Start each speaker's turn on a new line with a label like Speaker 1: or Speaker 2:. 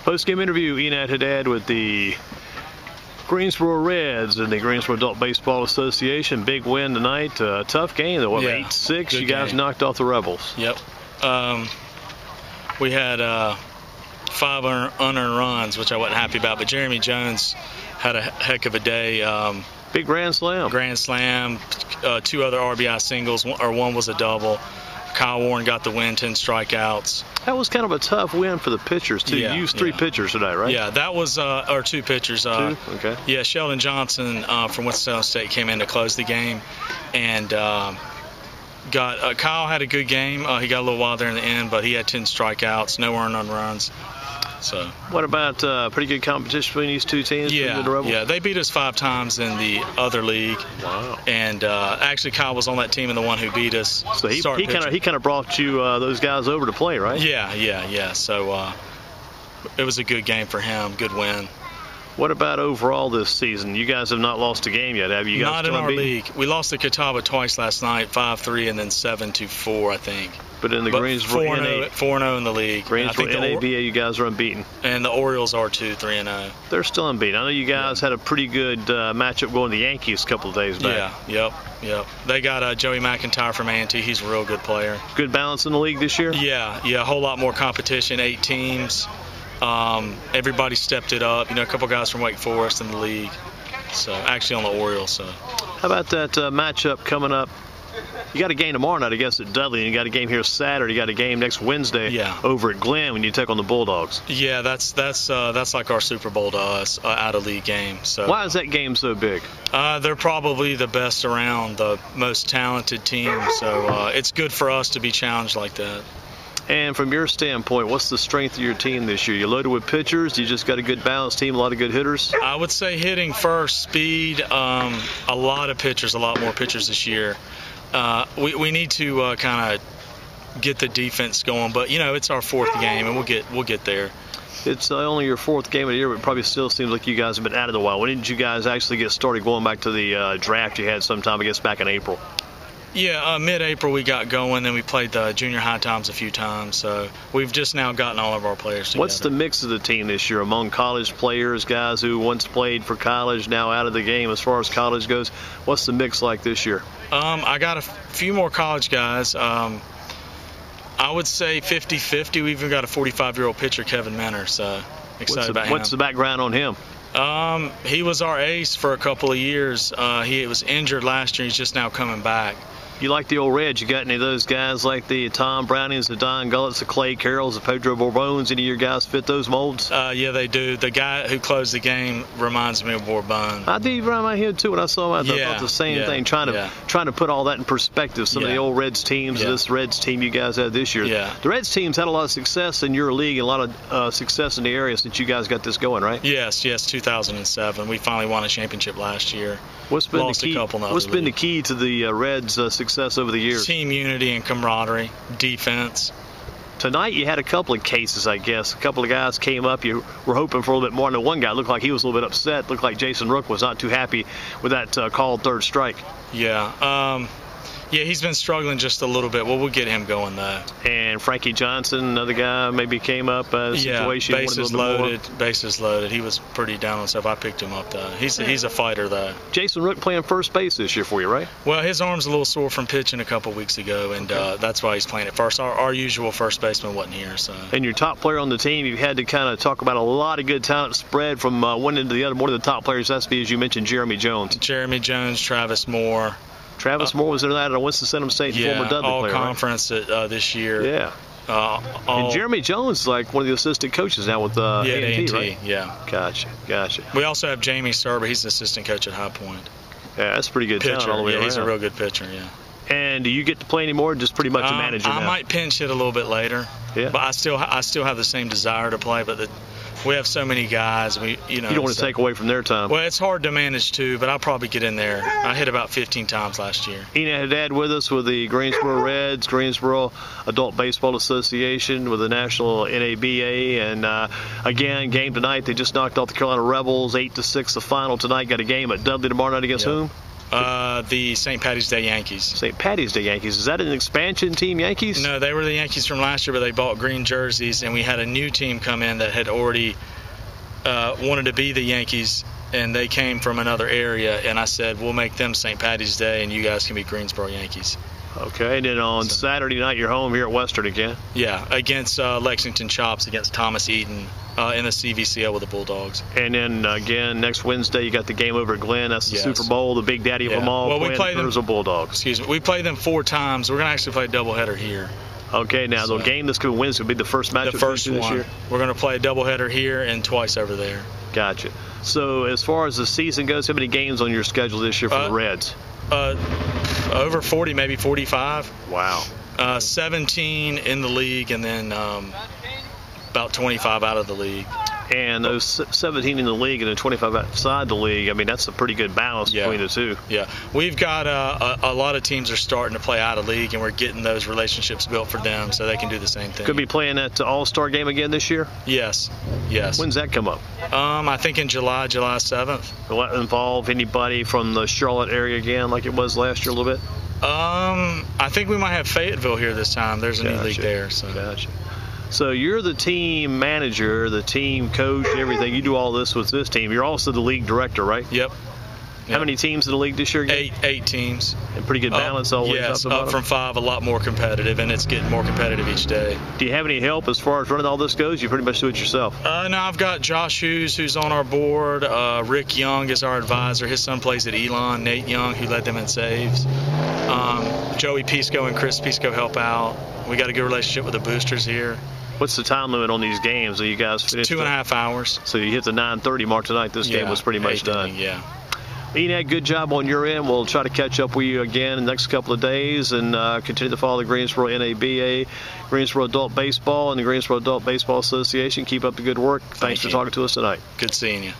Speaker 1: Post-game interview, Enad Haddad with the Greensboro Reds and the Greensboro Adult Baseball Association. Big win tonight. Tough game, though. 8-6. You guys knocked off the Rebels.
Speaker 2: Yep. We had 5 unearned runs, which I wasn't happy about, but Jeremy Jones had a heck of a day.
Speaker 1: Big grand slam.
Speaker 2: Grand slam, 2 other RBI singles, one was a double. Kyle Warren got the win, 10 strikeouts.
Speaker 1: That was kind of a tough win for the pitchers, too. You used 3 pitchers today, right?
Speaker 2: Yeah, that was, or 2 pitchers.
Speaker 1: 2? Okay.
Speaker 2: Yeah, Sheldon Johnson from Winston-Salem State came in to close the game, and Kyle had a good game. He got a little wild there in the end, but he had 10 strikeouts, no earned runs. So.
Speaker 1: What about pretty good competition between these 2 teams?
Speaker 2: Yeah, they beat us 5 times in the other league.
Speaker 1: Wow.
Speaker 2: And actually, Kyle was on that team and the one who beat us.
Speaker 1: So he kind of brought you those guys over to play, right?
Speaker 2: Yeah. So it was a good game for him, good win.
Speaker 1: What about overall this season? You guys have not lost a game yet, have you?
Speaker 2: Not in our league. We lost to Catawba twice last night, 5-3 and then 7-4, I think.
Speaker 1: But in the Greensboro
Speaker 2: 4-0 in the league.
Speaker 1: Greensboro NABA, you guys are unbeaten.
Speaker 2: And the Orioles are too, 3-0.
Speaker 1: They're still unbeaten. I know you guys had a pretty good matchup going to the Yankees a couple of days back.
Speaker 2: Yep. They got Joey McIntyre from A&T. He's a real good player.
Speaker 1: Good balance in the league this year?
Speaker 2: Yeah, a whole lot more competition, 8 teams. Everybody stepped it up. A couple guys from Wake Forest in the league. So actually on the Orioles. So.
Speaker 1: How about that matchup coming up? You got a game tomorrow night, I guess, at Dudley, and you got a game here Saturday. You got a game next Wednesday over at Glenn when you take on the Bulldogs. Yeah, that's
Speaker 2: like our Super Bowl to us, out of league game. So
Speaker 1: why is that game so big?
Speaker 2: They're probably the best around, the most talented team. So it's good for us to be challenged like that.
Speaker 1: And from your standpoint, what's the strength of your team this year? You loaded with pitchers? You just got a good balanced team, a lot of good hitters?
Speaker 2: I would say hitting first, speed, a lot of pitchers, a lot more pitchers this year. We need to kind of get the defense going, but it's our 4th game, and we'll get there.
Speaker 1: It's only your 4th game of the year, but it probably still seems like you guys have been at it a while. When did you guys actually get started going back to the draft you had sometime, I guess, back in April?
Speaker 2: Yeah, mid-April we got going, and we played the junior high times a few times. So we've just now gotten all of our players together.
Speaker 1: What's the mix of the team this year among college players, guys who once played for college, now out of the game as far as college goes? What's the mix like this year?
Speaker 2: I got a few more college guys. I would say 50-50. We even got a 45-year-old pitcher, Kevin Menner, so excited about him.
Speaker 1: What's the background on him?
Speaker 2: He was our ace for a couple of years. He was injured last year. He's just now coming back.
Speaker 1: You like the old Reds? You got any of those guys like the Tom Brownings, the Don Gullets, the Clay Carrolls, the Pedro Bourbones? Any of your guys fit those molds?
Speaker 2: Yeah, they do. The guy who closed the game reminds me of Bourbon.
Speaker 1: I did remind my head too when I saw him. I thought the same thing. Trying to put all that in perspective. Some of the old Reds teams, this Reds team you guys had this year.
Speaker 2: Yeah.
Speaker 1: The Reds teams had a lot of success in your league and a lot of success in the area since you guys got this going, right?
Speaker 2: Yes. 2007. We finally won a championship last year.
Speaker 1: What's been the key to the Reds' success over the years?
Speaker 2: Team unity and camaraderie, defense.
Speaker 1: Tonight you had a couple of cases, I guess. A couple of guys came up. You were hoping for a little bit more. And the one guy looked like he was a little bit upset. Looked like Jason Rook was not too happy with that called 3rd strike.
Speaker 2: Yeah. He's been struggling just a little bit. Well, we'll get him going, though.
Speaker 1: And Frankie Johnson, another guy, maybe came up a situation.
Speaker 2: Bases loaded. He was pretty down on himself. I picked him up, though. He's a fighter, though.
Speaker 1: Jason Rook playing first base this year for you, right?
Speaker 2: Well, his arm's a little sore from pitching a couple weeks ago, and that's why he's playing at first. Our usual first baseman wasn't here. So.
Speaker 1: And your top player on the team, you've had to kind of talk about a lot of good talent spread from one end to the other. One of the top players has to be, as you mentioned, Jeremy Jones.
Speaker 2: Travis Moore.
Speaker 1: Travis Moore was there at Winston-Salem State, former Dudley player,
Speaker 2: all-conference this year.
Speaker 1: Yeah. And Jeremy Jones is like one of the assistant coaches now with A&T, right?
Speaker 2: Yeah.
Speaker 1: Gotcha.
Speaker 2: We also have Jamie Serber. He's the assistant coach at High Point.
Speaker 1: Yeah, that's pretty good talent all the way around.
Speaker 2: He's a real good pitcher,
Speaker 1: And do you get to play anymore, or just pretty much a manager now?
Speaker 2: I might pinch hit a little bit later. Yeah. But I still have the same desire to play, but we have so many guys. You don't
Speaker 1: want to take away from their time.
Speaker 2: Well, it's hard to manage too, but I'll probably get in there. I hit about 15 times last year.
Speaker 1: Enad Haddad with us with the Greensboro Reds, Greensboro Adult Baseball Association with the National NABA, and again, game tonight. They just knocked off the Carolina Rebels 8-6. The final tonight. Got a game at Dudley tomorrow night against whom?
Speaker 2: The St. Patty's Day Yankees.
Speaker 1: St. Patty's Day Yankees. Is that an expansion team, Yankees?
Speaker 2: No, they were the Yankees from last year, but they bought green jerseys, and we had a new team come in that had already wanted to be the Yankees, and they came from another area, and I said, we'll make them St. Patty's Day, and you guys can be Greensboro Yankees.
Speaker 1: Okay, and then on Saturday night, you're home here at Western again?
Speaker 2: Yeah, against Lexington Chops, against Thomas Eaton in the CVCL with the Bulldogs.
Speaker 1: And then, again, next Wednesday, you got the game over at Glenn. That's the Super Bowl, the big daddy of them all.
Speaker 2: Well, we play them,
Speaker 1: Bulldogs.
Speaker 2: Excuse me. We play them 4 times. We're going to actually play a doubleheader here.
Speaker 1: Okay, now the game that's going to win is going to be the first match
Speaker 2: the first one.
Speaker 1: This year?
Speaker 2: We're going to play a doubleheader here and twice over there.
Speaker 1: Gotcha. So as far as the season goes, how many games on your schedule this year for the Reds?
Speaker 2: Over 40, maybe 45.
Speaker 1: Wow.
Speaker 2: 17 in the league, and then about 25 out of the league.
Speaker 1: And those 17 in the league and then 25 outside the league, I mean, that's a pretty good balance between the two.
Speaker 2: Yeah. We've got a lot of teams are starting to play out of league, and we're getting those relationships built for them so they can do the same thing.
Speaker 1: Could be playing that All-Star game again this year?
Speaker 2: Yes.
Speaker 1: When's that come up?
Speaker 2: I think in July 7th.
Speaker 1: Will that involve anybody from the Charlotte area again like it was last year a little bit?
Speaker 2: I think we might have Fayetteville here this time. There's a new league there. So.
Speaker 1: Gotcha. So you're the team manager, the team coach, everything. You do all this with this team. You're also the league director, right?
Speaker 2: Yep.
Speaker 1: How many teams in the league this year again?
Speaker 2: 8 teams.
Speaker 1: And pretty good balance always.
Speaker 2: Yes, up from 5, a lot more competitive, and it's getting more competitive each day.
Speaker 1: Do you have any help as far as running all this goes? You pretty much do it yourself?
Speaker 2: No, I've got Josh Hughes, who's on our board. Rick Young is our advisor. His son plays at Elon. Nate Young, who led them in saves. Joey Pisco and Chris Pisco help out. We got a good relationship with the boosters here.
Speaker 1: What's the time limit on these games? Are you guys finished?
Speaker 2: 2.5 hours.
Speaker 1: So you hit the 9:30 mark tonight. This game was pretty much done.
Speaker 2: Yeah.
Speaker 1: Enad, good job on your end. We'll try to catch up with you again in the next couple of days and continue to follow the Greensboro NABA, Greensboro Adult Baseball, and the Greensboro Adult Baseball Association. Keep up the good work. Thanks for talking to us tonight.
Speaker 2: Good seeing you.